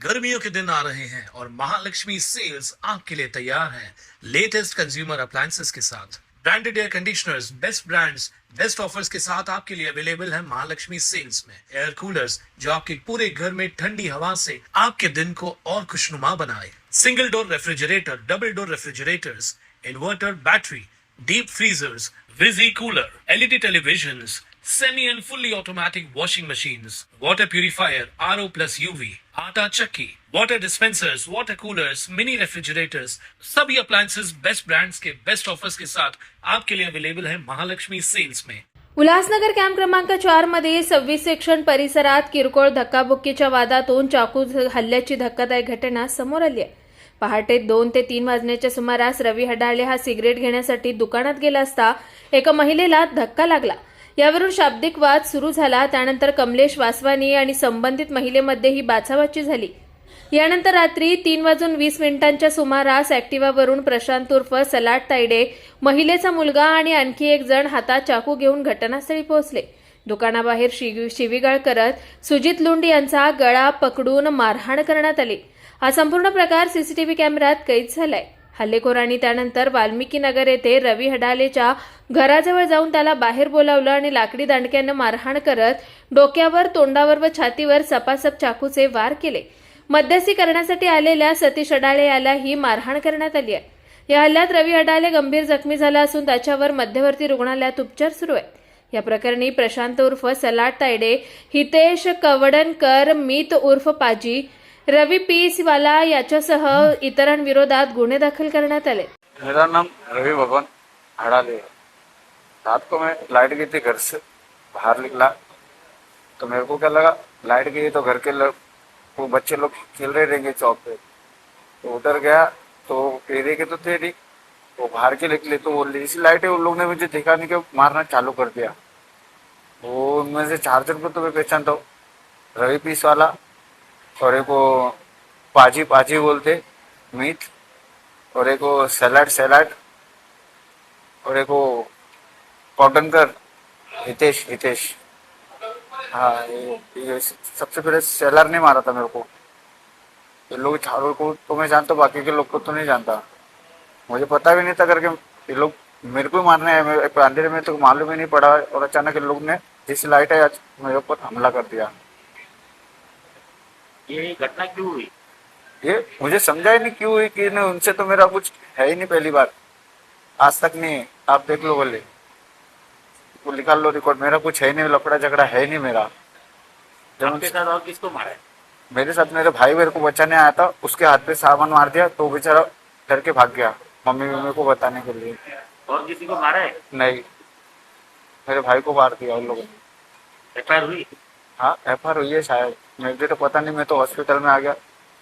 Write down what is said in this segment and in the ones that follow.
गर्मियों के दिन आ रहे हैं और महालक्ष्मी सेल्स आपके लिए तैयार है लेटेस्ट कंज्यूमर अप्लायंसेस के साथ। Branded air conditioners, best brands, best offers के साथ आपके लिए अवेलेबल है महालक्ष्मी सेल्स में। एयर कूलर्स जो आपके पूरे घर में ठंडी हवा से आपके दिन को और खुशनुमा बनाए। Single door refrigerator, double door refrigerators, inverter battery, deep freezers, विजी cooler, LED televisions, semi and fully automatic washing machines, water purifier, RO plus UV, आटा चक्की, water dispensers, water coolers, mini refrigerators, सभी appliances बेस्ट ब्रांड्स के best offers के साथ आपके लिए available है Mahalakshmi sales में। Ulhasnagar camp क्रमांक 4 मध्ये 26 सेक्शन परिसरात किरकोळ धक्काबुक्कीच्या वादातून चाकू हल्ल्याची धक्कादायक घटना समोर आली आहे। पहाटे 2 ते 3 वाजण्याच्या सुमारास रवी हडाळे हा सिगरेट घेण्यासाठी दुकानात गेला असता एका महिलेला धक्का लागला। यावरून शाब्दिक वाद सुरू झाला। त्यानंतर कमलेश वासवानी आणि संबंधित महिलेमध्ये ही बाचाबाची झाली। यानंतर रात्री 3:20 सुमारास ॲक्टिवावरून प्रशांत उर्फ सलाट तायडे, महिलेचा मुलगा आणि आणखी एक जण हातात चाकू घेऊन घटनास्थळी पोहोचले। दुकानाबाहेर शिवीगाळ करत सुजित लुंड यांचा गळा पकडून मारहाण करण्यात आली। हा संपूर्ण प्रकार सीसीटीव्ही कॅमेऱ्यात कैद झालाय। हल्लेखोरांनी त्यानंतर वाल्मिकी नगर येथे रवी हडालेच्या घराजवळ जाऊन त्याला बाहेर बोलावलं आणि लाकडी दांडक्यानं मारहाण करत डोक्यावर, तोंडावर व छातीवर सपासप चाकूचे वार केले। मध्यस्थी करण्यासाठी आलेल्या सतीश हडाळे यालाही मारहाण करण्यात आली आहे। या हल्ल्यात रवी हडाले गंभीर जखमी झाला असून त्याच्यावर मध्यवर्ती रुग्णालयात उपचार सुरू आहेत। या प्रकरणी प्रशांत उर्फ सलाट तायडे, हितेश कवडणकर, मीत उर्फ पाजी, रवि पीसवाला याच्यासह इतरांविरोधात गुन्हे दाखल करण्यात आले। मेरा नाम रवि भगवान हड़ाले। रात को मैं लाइट गई थी, घर से बाहर निकला तो मेरे को क्या लगा लाइट गई तो घर के वो बच्चे लोग खेल रहे रहेंगे चौक पे, तो उधर गया तो एरिया के तो थे नहीं, वो बाहर के निकले तो वो इसी लाइट है, उन लोग ने मुझे देखा नहीं कि मारना चालू कर दिया। वो उनमें से 4 जन को तो मैं पहचानता हूँ, रवि पीस वाला और एक को पाजी पाजी बोलते मीत, और एक को सैलाड और एक को कॉटनकर हितेश। हाँ, ये सबसे पहले सैलाड ने मारा था मेरे को। ये लोग चारों को तो मैं जानता हूँ, बाकी के लोग को तो नहीं जानता। मुझे पता भी नहीं था करके ये लोग मेरे को ही मारने आए। अंधेरे में तो मालूम ही नहीं पड़ा और अचानक इन लोग ने जैसी लाइट है मेरे ऊपर हमला कर दिया। ये घटना क्यों हुई? ये मुझे समझा ही नहीं क्यों हुई कि नहीं, उनसे तो मेरा कुछ है ही नहीं, पहली बार, आज तक नहीं। आप देख लो, बोले वो निकाल लो रिकॉर्ड, मेरा कुछ है नहीं, लफड़ा झगड़ा है नहीं मेरा। आपके साथ और किसको मारा है? मेरे साथ मेरे भाई मेरे को बचाने आया था, उसके हाथ पे सामान मार दिया तो बेचारा डर के भाग गया मम्मी को बताने के लिए। और किसी को मारा है? नहीं, मेरे भाई को मार दिया उन लोगों ने। एफआईआर हुई? हाँ, एफआईआर हुई है शायद, मुझे तो पता नहीं, मैं तो हॉस्पिटल में आ गया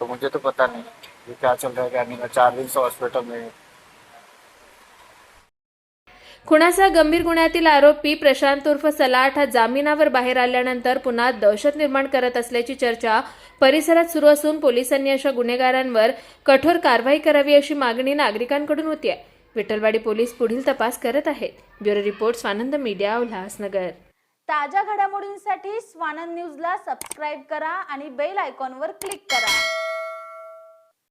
तो मुझे तो पता नहीं ये क्या चल रहा है क्या नहीं। मैं 4 दिन से हॉस्पिटल में। खुनाचा गंभीर गुन्ह्यातील आरोपी प्रशांत उर्फ सलाट हा जामिनावर बाहेर आल्यानंतर पुन्हा दहशत निर्माण करत असल्याची चर्चा परिसरात सुरू असून पोलिसांनी अशा गुन्हेगारांवर कठोर कारवाई करावी अशी मागणी नागरिकांकडून होती आहे। विठ्ठलवाडी पोलीस पुढील तपास करत आहेत। Bureau report, Swanand media, Ulhasnagar. ताज्या घडामोडींसाठी स्वानंद न्यूजला सबस्क्राईब करा आणि बेल आयकॉनवर क्लिक करा।